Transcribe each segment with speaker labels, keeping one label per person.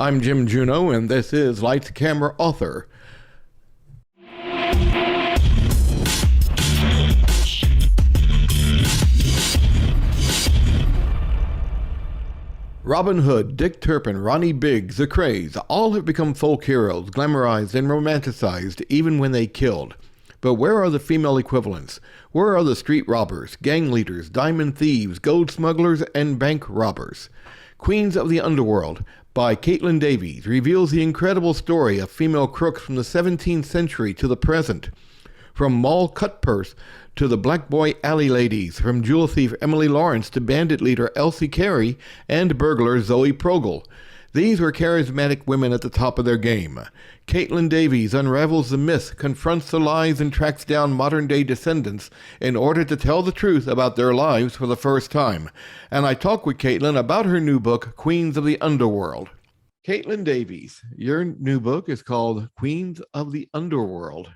Speaker 1: I'm Jim Juno, and this is Lights Camera Author. Robin Hood, Dick Turpin, Ronnie Biggs, the Krays, all have become folk heroes, glamorized and romanticized even when they killed. But where are the female equivalents? Where are the street robbers, gang leaders, diamond thieves, gold smugglers, and bank robbers? Queens of the Underworld by Caitlin Davies reveals the incredible story of female crooks from the 17th century to the present. From mall cutpurse to the Black Boy Alley ladies, from jewel thief Emily Lawrence to bandit leader Elsie Carey and burglar Zoe Progel. These were charismatic women at the top of their game. Caitlin Davies unravels the myth, confronts the lies, and tracks down modern-day descendants in order to tell the truth about their lives for the first time. And I talk with Caitlin about her new book, Queens of the Underworld. Caitlin Davies, your new book is called Queens of the Underworld.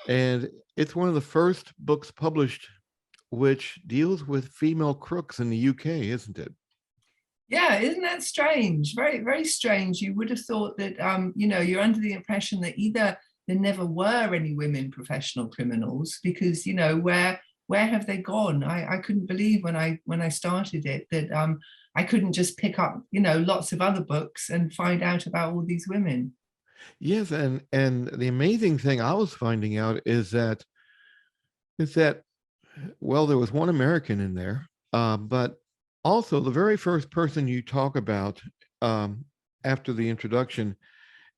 Speaker 1: And it's one of the first books published which deals with female crooks in the UK, isn't it?
Speaker 2: Yeah, isn't that strange? Very, very strange. You would have thought that, you're under the impression that either there never were any women professional criminals, because, where have they gone? I couldn't believe when I started it that I couldn't just pick up, lots of other books and find out about all these women.
Speaker 1: Yes, and the amazing thing I was finding out is that well, there was one American in there, but also the very first person you talk about after the introduction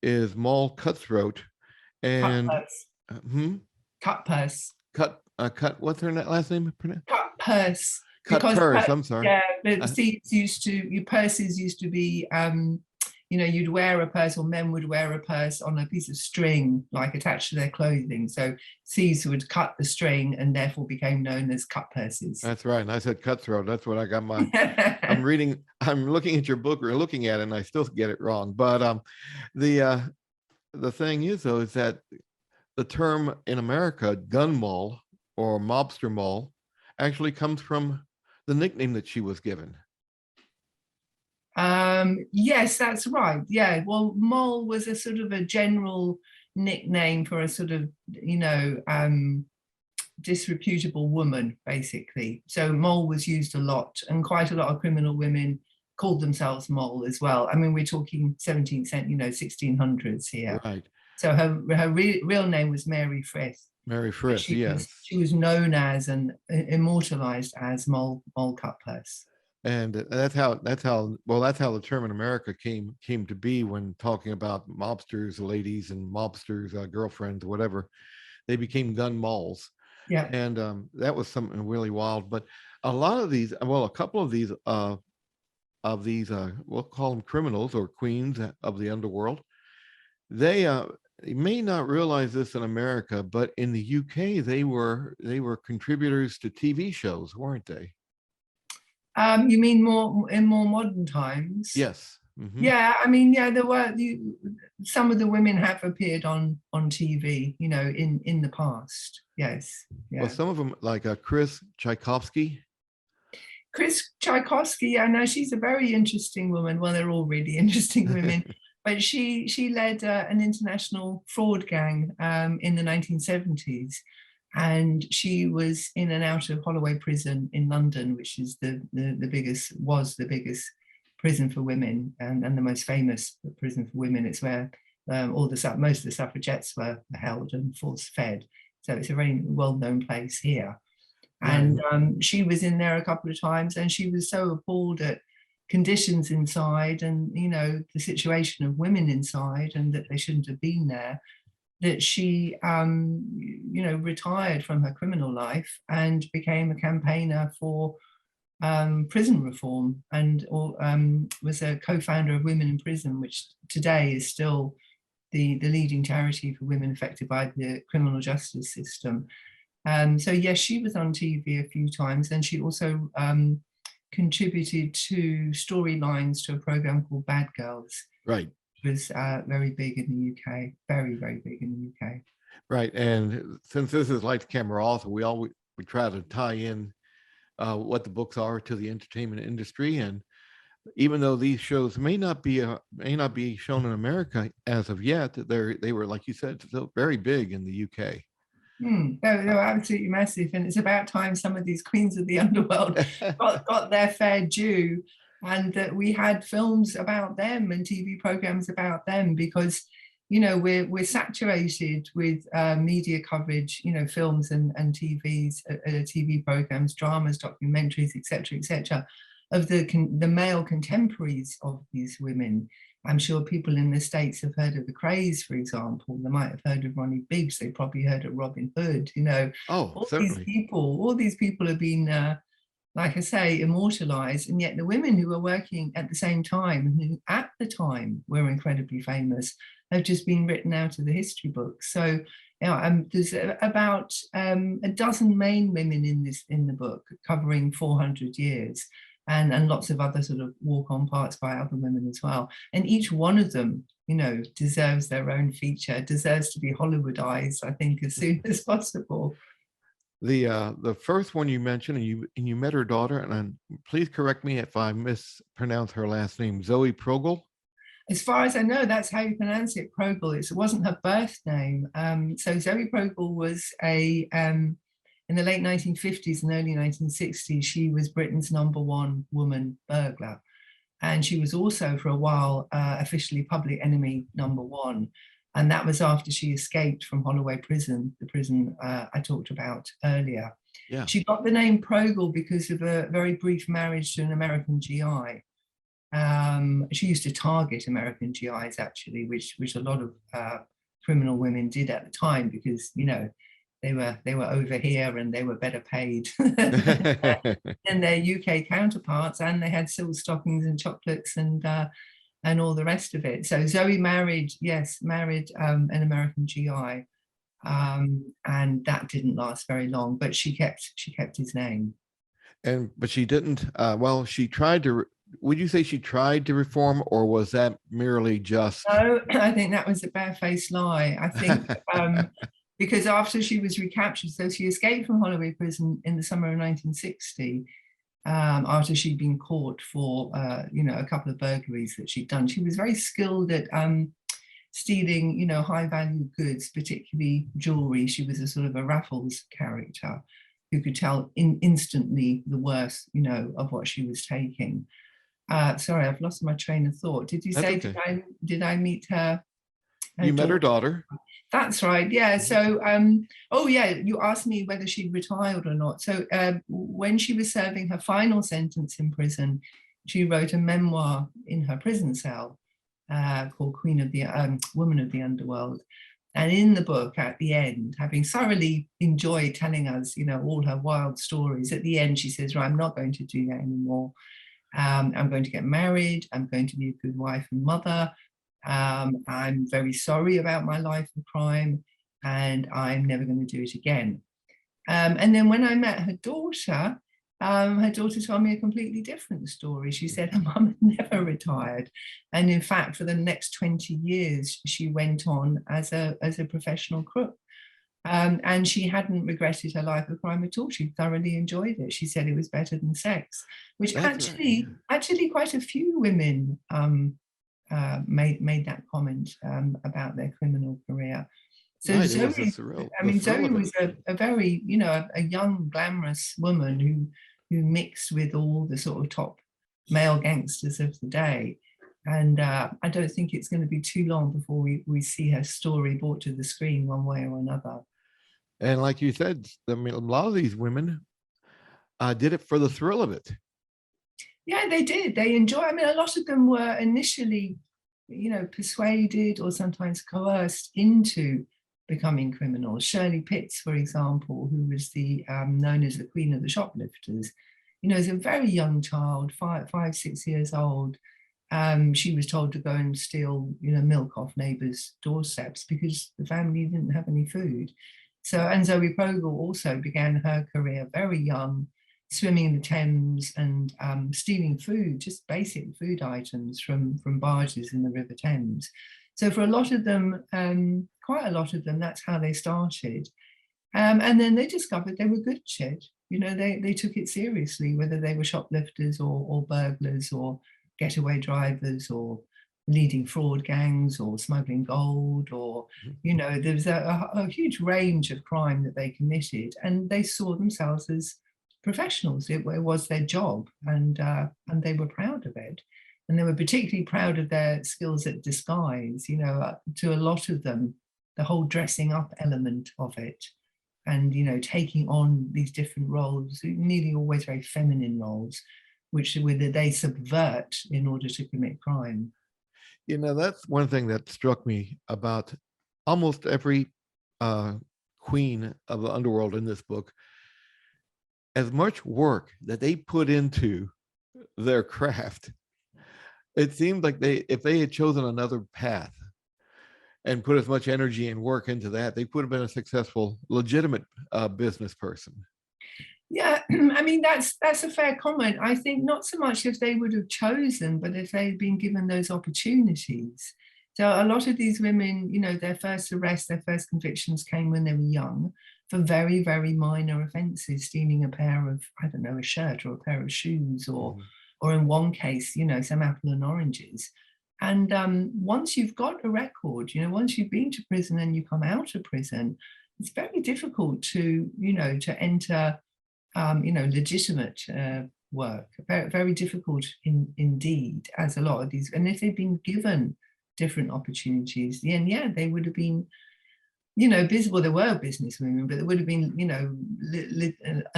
Speaker 1: is Moll Cutthroat, and
Speaker 2: Cutpurse.
Speaker 1: What's her last name?
Speaker 2: Cutpurse.
Speaker 1: Cutpurse. I'm sorry.
Speaker 2: Yeah, the purses used to be. You'd wear a purse, or men would wear a purse on a piece of string, like attached to their clothing. So thieves would cut the string and therefore became known as cut purses.
Speaker 1: That's right. And I said cutthroat. That's what I got I'm looking at your book, or looking at it, and I still get it wrong. But the thing is, though, is that the term in America, gun moll or mobster moll, actually comes from the nickname that she was given.
Speaker 2: Yes, that's right. Yeah, well, Moll was a sort of a general nickname for a sort of, disreputable woman, basically. So Moll was used a lot, and quite a lot of criminal women called themselves Moll as well. I mean, we're talking 17th century, 1600s here.
Speaker 1: Right.
Speaker 2: So her real name was Mary Frith.
Speaker 1: Mary Frith, yes.
Speaker 2: She was known as and immortalized as Moll Cutpurse.
Speaker 1: And that's how the term in America came to be when talking about mobsters, ladies, and mobsters, girlfriends, whatever. They became gun malls.
Speaker 2: Yeah.
Speaker 1: And that was something really wild. But a couple of these we'll call them criminals or queens of the underworld. They may not realize this in America, but in the UK, they were contributors to TV shows, weren't they?
Speaker 2: You mean in more modern times?
Speaker 1: Yes. Mm-hmm.
Speaker 2: Yeah, I mean, yeah, there were some of the women have appeared on TV, in the past. Yes. Yeah.
Speaker 1: Well, some of them, like Chris Tchaikovsky.
Speaker 2: Chris Tchaikovsky, yeah, no, she's a very interesting woman. Well, they're all really interesting women. But she led an international fraud gang in the 1970s. And she was in and out of Holloway Prison in London, which is the biggest prison for women, and the most famous prison for women. It's where most of the suffragettes were held and force fed. So it's a very well-known place here. And she was in there a couple of times, and she was so appalled at conditions inside, and the situation of women inside, and that they shouldn't have been there, that she, retired from her criminal life and became a campaigner for prison reform, and was a co-founder of Women in Prison, which today is still the leading charity for women affected by the criminal justice system. So yes, she was on TV a few times, and she also contributed to storylines to a program called Bad Girls.
Speaker 1: Right.
Speaker 2: Was very big in the UK, very, very big in the UK.
Speaker 1: Right, and since this is Lights Camera Author, we try to tie in what the books are to the entertainment industry, and even though these shows may not be shown in America as of yet, they were, like you said, still very big in the UK.
Speaker 2: They were absolutely massive, and it's about time some of these queens of the underworld got their fair due, and that we had films about them and TV programs about them, because we're saturated with media coverage, films and TV programs, dramas, documentaries, etc., of the male contemporaries of these women. I'm sure people in the States have heard of the Krays, for example. They might have heard of Ronnie Biggs. They probably heard of Robin Hood.
Speaker 1: Oh,
Speaker 2: All
Speaker 1: certainly.
Speaker 2: these people have been, like I say, immortalized. And yet the women who were working at the same time, who at the time were incredibly famous, have just been written out of the history books. So there's about a dozen main women in the book, covering 400 years. And lots of other sort of walk-on parts by other women as well. And each one of them, deserves their own feature, deserves to be Hollywoodized, I think, as soon as possible.
Speaker 1: The first one you mentioned, and you met her daughter, and please correct me if I mispronounce her last name, Zoe Progel.
Speaker 2: As far as I know, that's how you pronounce it, Progel. It wasn't her birth name. So Zoe Progel was in the late 1950s and early 1960s, she was Britain's #1 woman burglar. And she was also, for a while, officially public enemy #1. And that was after she escaped from Holloway Prison, the prison I talked about earlier.
Speaker 1: Yeah.
Speaker 2: She got the name Progel because of a very brief marriage to an American GI. She used to target American GIs, actually, which a lot of criminal women did at the time, because, they were over here and they were better paid than their UK counterparts, and they had silk stockings and chocolates and all the rest of it. So Zoe married an American GI, and that didn't last very long. But she kept his name.
Speaker 1: But she didn't. Well, she tried to. Would you say she tried to reform, or was that merely just?
Speaker 2: No, I think that was a barefaced lie. I think. Because after she was recaptured, so she escaped from Holloway Prison in the summer of 1960, after she'd been caught for, a couple of burglaries that she'd done. She was very skilled at stealing, high-value goods, particularly jewelry. She was a sort of a Raffles character who could tell instantly the worst, of what she was taking. Sorry, I've lost my train of thought. Did you say, okay. did I meet her?
Speaker 1: You met her daughter.
Speaker 2: That's right. Yeah. So, you asked me whether she'd retired or not. So when she was serving her final sentence in prison, she wrote a memoir in her prison cell called Woman of the Underworld. And in the book, at the end, having thoroughly enjoyed telling us, all her wild stories, at the end, she says, right, I'm not going to do that anymore. I'm going to get married. I'm going to be a good wife and mother. I'm very sorry about my life of crime, and I'm never going to do it again. And then when I met her daughter told me a completely different story. She said her mum had never retired. And in fact, for the next 20 years, she went on as a professional crook. And she hadn't regretted her life of crime at all. She thoroughly enjoyed it. She said it was better than sex, which actually quite a few women made that comment about their criminal career. So right, Zoe, Zoe was a very, a young, glamorous woman who mixed with all the sort of top male gangsters of the day. And I don't think it's going to be too long before we see her story brought to the screen one way or another.
Speaker 1: And like you said, a lot of these women did it for the thrill of it.
Speaker 2: Yeah, they did. They enjoy. I mean, a lot of them were initially, persuaded or sometimes coerced into becoming criminals. Shirley Pitts, for example, who was known as the Queen of the Shoplifters, as a very young child, 6 years old. She was told to go and steal, milk off neighbors' doorsteps because the family didn't have any food. So, and Zoe Progel also began her career very young, swimming in the Thames and stealing food, just basic food items from barges in the River Thames. So for a lot of them, quite a lot of them, that's how they started. And then they discovered they were good at it. They took it seriously, whether they were shoplifters or burglars or getaway drivers or leading fraud gangs or smuggling gold, or, you know, there was a huge range of crime that they committed, and they saw themselves as professionals. It was their job, and they were proud of it. And they were particularly proud of their skills at disguise. You know, to a lot of them, the whole dressing up element of it, and, you know, taking on these different roles, nearly always very feminine roles, which they subvert in order to commit crime.
Speaker 1: You know, that's one thing that struck me about almost every queen of the underworld in this book. As much work that they put into their craft, it seemed like if they had chosen another path and put as much energy and work into that, they could have been a successful, legitimate business person.
Speaker 2: Yeah, I mean, that's a fair comment. I think not so much if they would have chosen, but if they'd been given those opportunities. So a lot of these women, you know, their first arrest, their first convictions came when they were young for very, very minor offences, stealing a pair of, I don't know, a shirt or a pair of shoes, or in one case, you know, some apple and oranges. And once you've got a record, you know, once you've been to prison and you come out of prison, it's very difficult to, you know, to enter you know, legitimate work. Very, very difficult indeed, as a lot of these. And if they'd been given different opportunities, then yeah, they would have been, you know, visible. There were business women, but there would have been, you know,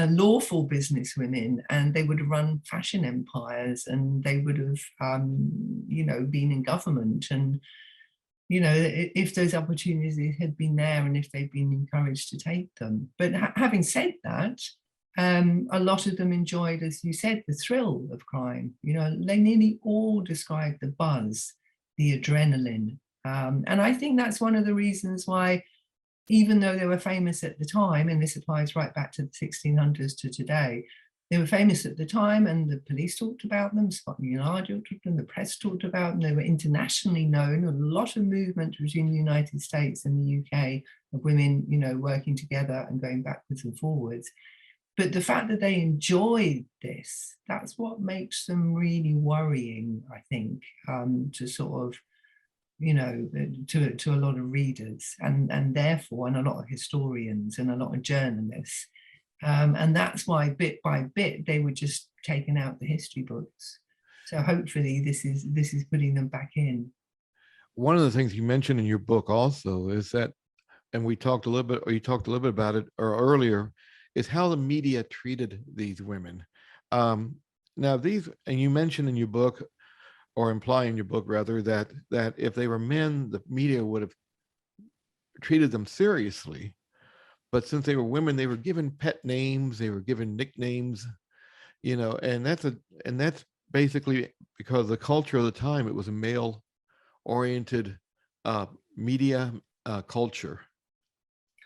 Speaker 2: lawful business women, and they would have run fashion empires, and they would have, you know, been in government. And, you know, if those opportunities had been there and if they'd been encouraged to take them. But having said that, a lot of them enjoyed, as you said, the thrill of crime. You know, they nearly all described the buzz, the adrenaline. And I think that's one of the reasons why, even though they were famous at the time, and this applies right back to the 1600s to today, they were famous at the time, and the police talked about them, Scotland Yard talked about them, the press talked about them, they were internationally known. A lot of movement between the United States and the UK of women, you know, working together and going backwards and forwards. But the fact that they enjoyed this, that's what makes them really worrying, I think, to sort of, you know, to a lot of readers, and therefore, and a lot of historians and a lot of journalists. And that's why bit by bit, they were just taking out the history books. So hopefully this is putting them back in.
Speaker 1: One of the things you mentioned in your book also is that, and we talked a little bit, or you talked a little bit about it earlier, is how the media treated these women. Now these, and you mentioned in your book, or imply in your book rather, that if they were men, the media would have treated them seriously. But since they were women, they were given pet names, they were given nicknames, you know, and that's basically because the culture of the time, it was a male-oriented media culture.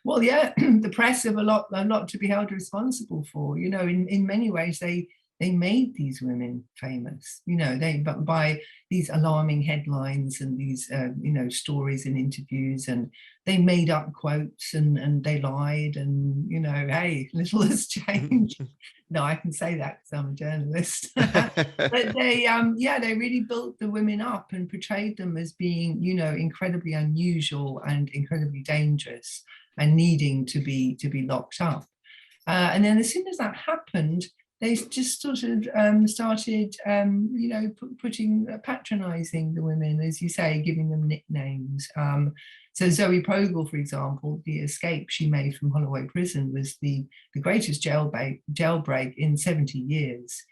Speaker 2: Well, yeah, the press have a lot to be held responsible for. You know, in many ways, they made these women famous. You know, but by these alarming headlines and these you know, stories and interviews, and they made up quotes and they lied, and, you know, hey, little has changed. No, I can say that because I'm a journalist. But they yeah, they really built the women up and portrayed them as being, you know, incredibly unusual and incredibly dangerous, and needing to be locked up. And then as soon as that happened, they just sort of started, you know, patronizing the women, as you say, giving them nicknames. So Zoe Progel, for example, the escape she made from Holloway Prison was the greatest jailbreak in 70 years.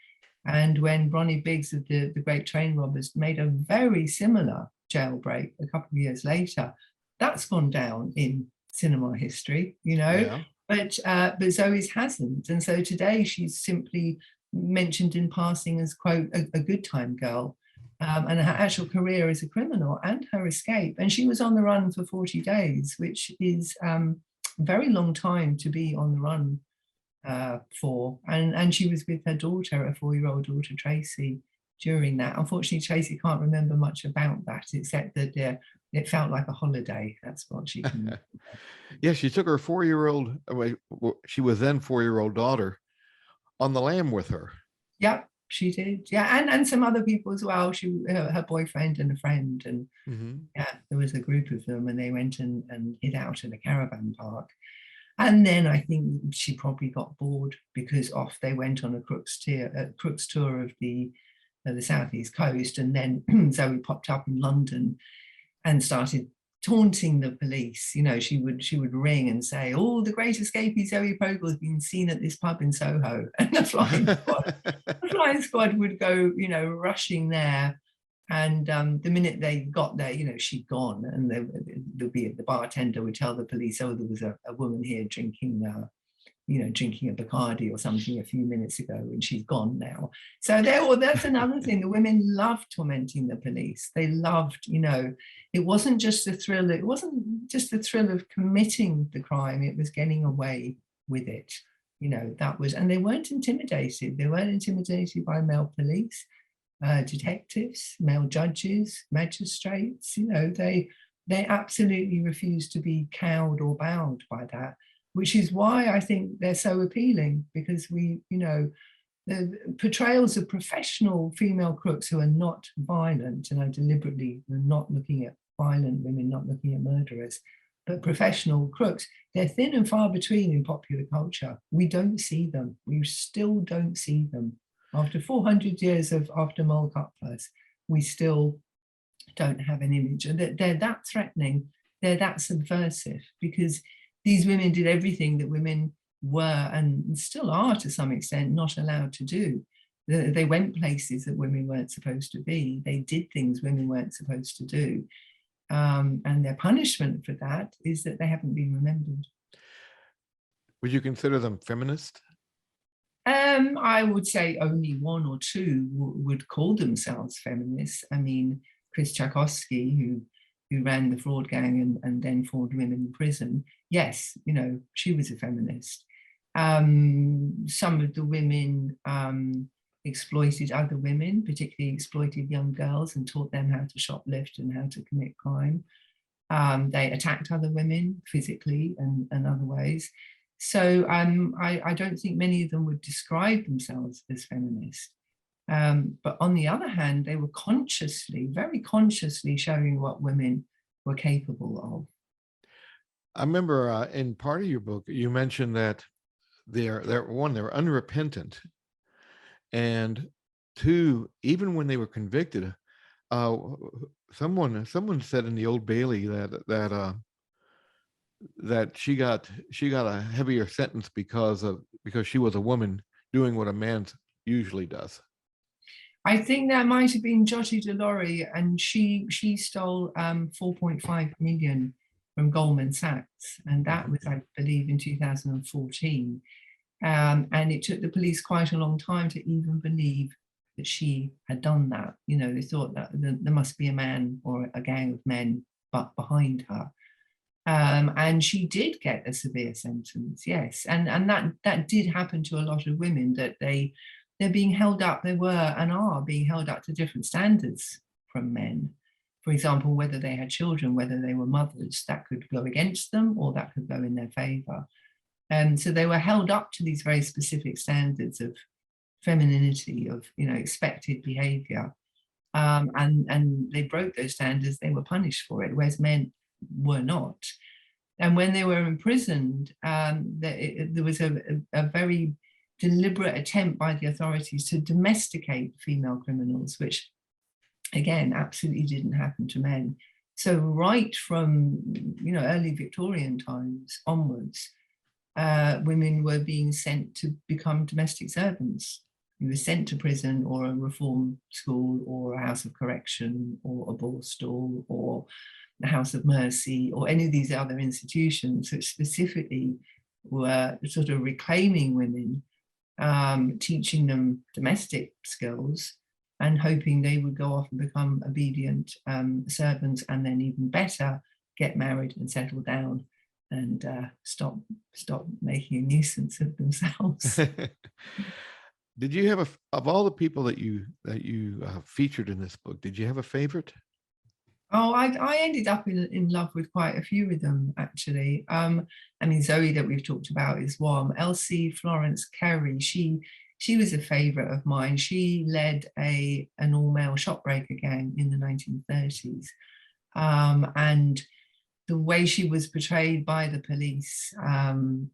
Speaker 2: And when Ronnie Biggs of the Great Train Robbers made a very similar jailbreak a couple of years later, that's gone down in cinema history, you know. Yeah. But Zoe's hasn't. And so today she's simply mentioned in passing as, quote, a good time girl, and her actual career as a criminal and her escape. And she was on the run for 40 days, which is a very long time to be on the run for. And she was with her daughter, a 4-year-old daughter, Tracy, during that. Unfortunately, Tracy can't remember much about that, except that it felt like a holiday. That's what she can.
Speaker 1: Yeah, she took her 4-year-old, she was then 4-year-old daughter on the lam with her.
Speaker 2: Yep. she did. Yeah, and some other people as well. Her boyfriend and a friend, and yeah, there was a group of them, and they went and hid out in a caravan park. And then I think she probably got bored, because off they went on a Crook's tour of the southeast coast, and then Zoe popped up in London and started taunting the police. You know, she would ring and say, "Oh, the great escapee Zoe Pogel has been seen at this pub in Soho," and the flying squad would go, you know, rushing there. And the minute they got there, you know, she'd gone, and the bartender would tell the police, "Oh, there was a woman here drinking a Bacardi or something a few minutes ago, and she's gone now." So that's another thing. The women loved tormenting the police. They loved, you know, it wasn't just the thrill. It wasn't just the thrill of committing the crime. It was getting away with it. You know, that was, and they weren't intimidated. They weren't intimidated by male police, detectives, male judges, magistrates. You know, they absolutely refused to be cowed or bowed by that, which is why I think they're so appealing, because we, you know, the portrayals of professional female crooks who are not violent, and I deliberately am not looking at violent women, not looking at murderers, but professional crooks, they're thin and far between in popular culture. We don't see them. We still don't see them. After 400 years after Mole Cutpurse, we still don't have an image. And they're that threatening, they're that subversive, because these women did everything that women were, and still are to some extent, not allowed to do. They went places that women weren't supposed to be. They did things women weren't supposed to do. And their punishment for that is that they haven't been remembered.
Speaker 1: Would you consider them feminist?
Speaker 2: I would say only one or two would call themselves feminists. I mean, Chris Tchaikovsky, who ran the fraud gang and then formed women in prison, yes, you know, she was a feminist. Some of the women exploited other women, particularly exploited young girls, and taught them how to shoplift and how to commit crime. They attacked other women physically and other ways. So I don't think many of them would describe themselves as feminist. But on the other hand, they were very consciously showing what women were capable of.
Speaker 1: I remember in part of your book, you mentioned that they're unrepentant, and two, even when they were convicted, someone said in the Old Bailey that she got a heavier sentence because she was a woman doing what a man usually does.
Speaker 2: I think that might have been Joti DeLaurie, and she stole 4.5 million from Goldman Sachs, and that was, I believe, in 2014. And it took the police quite a long time to even believe that she had done that. You know, they thought that there must be a man or a gang of men behind her. And she did get a severe sentence, yes. And that did happen to a lot of women, that they're being held up, they were and are being held up to different standards from men. For example, whether they had children, whether they were mothers, that could go against them or that could go in their favor. And so they were held up to these very specific standards of femininity, of, you know, expected behavior. And they broke those standards, they were punished for it, whereas men were not. And when they were imprisoned, there was a very deliberate attempt by the authorities to domesticate female criminals, which again absolutely didn't happen to men. So right from, you know, early Victorian times onwards, women were being sent to become domestic servants. You were sent to prison or a reform school or a house of correction or a borstal or the House of Mercy or any of these other institutions which specifically were sort of reclaiming women, teaching them domestic skills and hoping they would go off and become obedient servants, and then even better, get married and settle down and stop making a nuisance of themselves.
Speaker 1: Did you have of all the people that you featured in this book, did you have a favorite?
Speaker 2: Oh, I ended up in love with quite a few of them, actually. I mean, Zoe that we've talked about is one. Elsie Florence Carey, she she was a favorite of mine. She led an all-male shopbreaker gang in the 1930s. And the way she was portrayed by the police and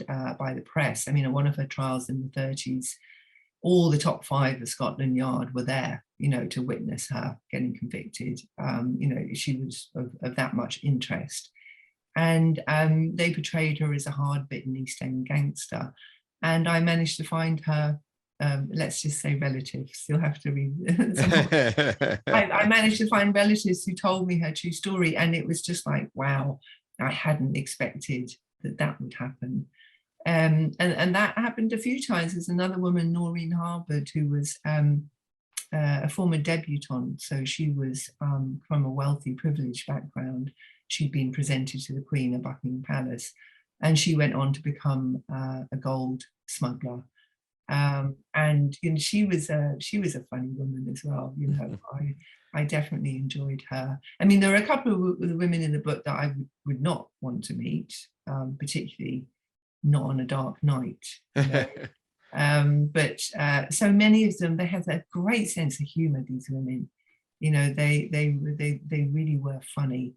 Speaker 2: by the press, I mean, at one of her trials in the 30s, all the top 5 of Scotland Yard were there, you know, to witness her getting convicted. You know, she was of that much interest. And they portrayed her as a hard-bitten East End gangster. And I managed to find her, let's just say relatives. You'll have to read. I managed to find relatives who told me her true story. And it was just like, wow, I hadn't expected that would happen. And that happened a few times. There's another woman, Noreen Harvard, who was a former debutante. So she was from a wealthy, privileged background. She'd been presented to the Queen at Buckingham Palace, and she went on to become a gold smuggler. And you know, she was a funny woman as well. You know, I definitely enjoyed her. I mean, there are a couple of the women in the book that I would not want to meet, particularly not on a dark night. You know? But so many of them, they have a great sense of humor. These women, you know, they really were funny.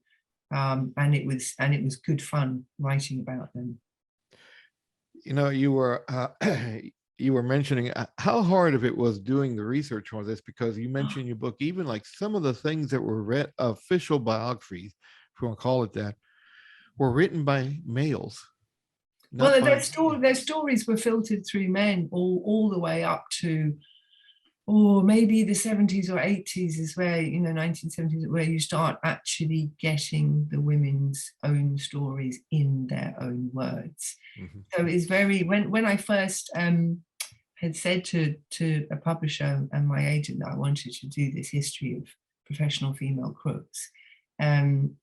Speaker 2: And it was good fun writing about them.
Speaker 1: You know, you were mentioning how hard of it was doing the research on this, because you mentioned in your book, even like some of the things that were read, official biographies, if you want to call it that, were written by males.
Speaker 2: Well, their stories were filtered through men all the way up to, or maybe the 70s or 80s is where, you know, 1970s, where you start actually getting the women's own stories in their own words. Mm-hmm. So it's very, when I first had said to a publisher and my agent that I wanted to do this history of professional female crooks, and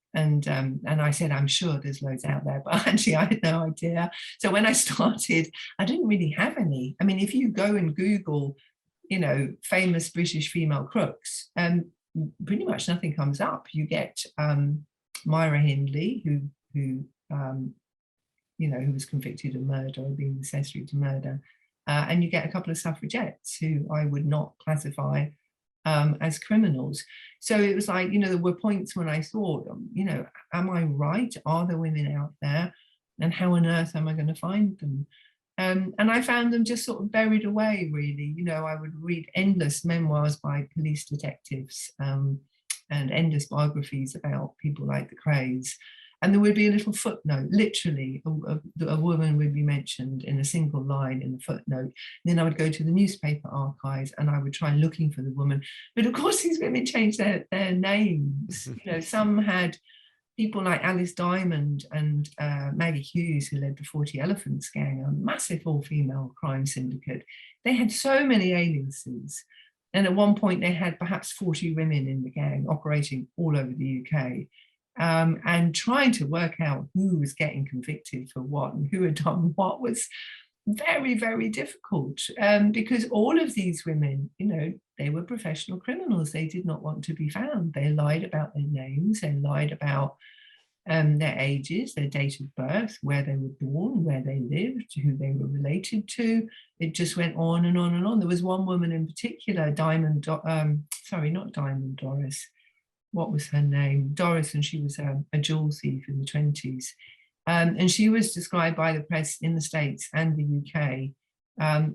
Speaker 2: I said, I'm sure there's loads out there, but actually I had no idea. So when I started, I didn't really have any. I mean, if you go and Google, you know, famous British female crooks, pretty much nothing comes up. You get Myra Hindley, who you know, who was convicted of murder or being accessory to murder, and you get a couple of suffragettes who I would not classify as criminals. So it was like, you know, there were points when I thought, you know, am I right? Are there women out there? And how on earth am I going to find them? And I found them just sort of buried away, really. You know, I would read endless memoirs by police detectives and endless biographies about people like the Crays. And there would be a little footnote, literally, a woman would be mentioned in a single line in the footnote. Then I would go to the newspaper archives and I would try looking for the woman. But of course, these women changed their names. You know, some had people like Alice Diamond and Maggie Hughes, who led the 40 Elephants gang, a massive all-female crime syndicate. They had so many aliases. And at one point, they had perhaps 40 women in the gang operating all over the UK. And trying to work out who was getting convicted for what and who had done what was very, very difficult, because all of these women, you know, they were professional criminals. They did not want to be found. They lied about their names. They lied about their ages, their date of birth, where they were born, where they lived, who they were related to. It just went on and on and on. There was one woman in particular, not Diamond Doris. What was her name? Doris, and she was a jewel thief in the 20s. And she was described by the press in the States and the UK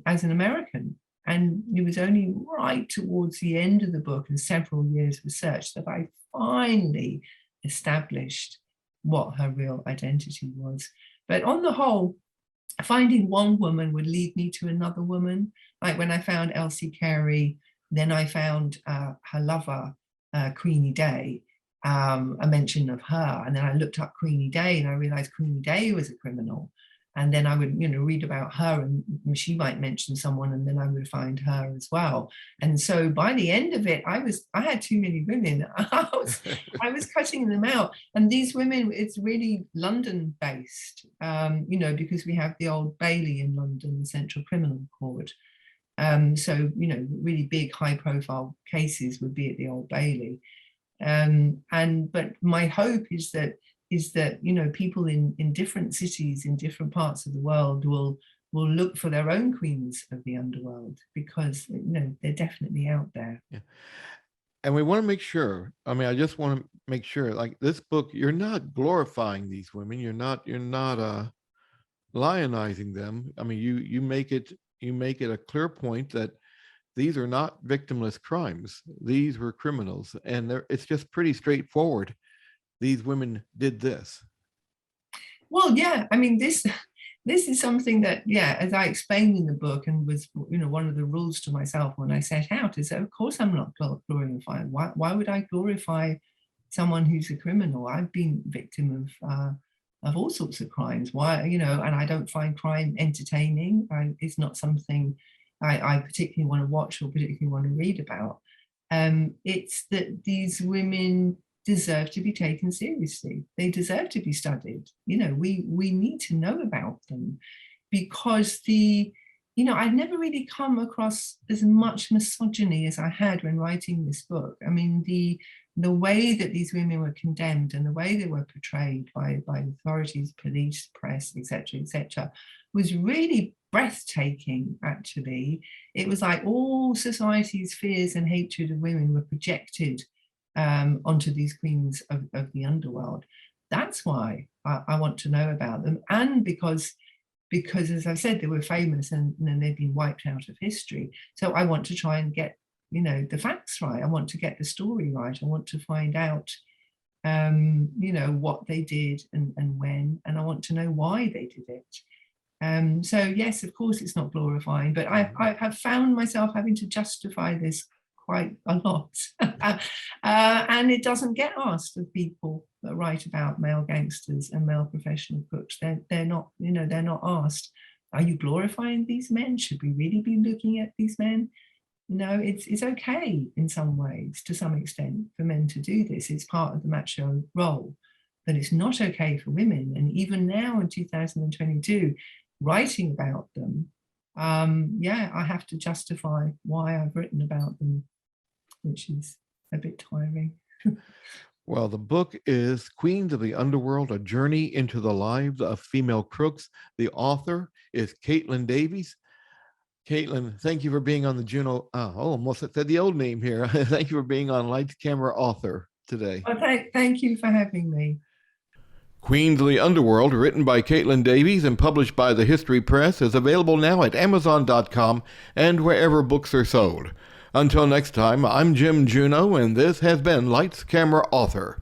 Speaker 2: as an American. And it was only right towards the end of the book and several years research that I finally established what her real identity was. But on the whole, finding one woman would lead me to another woman. Like when I found Elsie Carey, then I found her lover, Queenie Day, a mention of her, and then I looked up Queenie Day and I realized Queenie Day was a criminal, and then I would, you know, read about her and she might mention someone, and then I would find her as well. And so by the end of it, I had too many women. I was cutting them out, and these women, it's really London based, you know, because we have the Old Bailey in London, the Central Criminal Court. So, you know, really big high profile cases would be at the Old Bailey. But my hope is that, you know, people in different cities, in different parts of the world will will look for their own queens of the underworld, because they're definitely out there.
Speaker 1: Yeah. And we want to make sure, I just want to make sure, like this book, you're not glorifying these women. You're not lionizing them. You make it a clear point that these are not victimless crimes. These were criminals, and it's just pretty straightforward. These women did this.
Speaker 2: Well, yeah, this is something that, as I explained in the book, and was, one of the rules to myself when I set out, is that of course I'm not glorifying. Why would I glorify someone who's a criminal? I've been victim of all sorts of crimes. Why, and I don't find crime entertaining. It's not something I particularly want to watch or particularly want to read about. It's that these women deserve to be taken seriously. They deserve to be studied. We need to know about them, because I'd never really come across as much misogyny as I had when writing this book. The way that these women were condemned and the way they were portrayed by authorities, police, press, etc., was really breathtaking, actually. It was like all society's fears and hatred of women were projected onto these queens of the underworld. That's why I want to know about them, and because as I said, they were famous and they've been wiped out of history. So I want to try and get the facts right. I want to get the story right. I want to find out what they did and when, and I want to know why they did it. So yes, of course it's not glorifying, but I have found myself having to justify this quite a lot. And it doesn't get asked of people that write about male gangsters and male professional crooks. They're not, they're not asked, are you glorifying these men? Should we really be looking at these men? It's okay in some ways, to some extent, for men to do this. It's part of the macho role. But it's not okay for women. And even now in 2022, writing about them, I have to justify why I've written about them, which is a bit tiring.
Speaker 1: Well, the book is Queens of the Underworld, A Journey into the Lives of Female Crooks. The author is Caitlin Davies. Caitlin, thank you for being on the Juno. Almost said the old name here. Thank you for being on Lights, Camera, Author today.
Speaker 2: Well, thank you for having me.
Speaker 1: Queens of the Underworld, written by Caitlin Davies and published by the History Press, is available now at Amazon.com and wherever books are sold. Until next time, I'm Jim Juno, and this has been Lights, Camera, Author.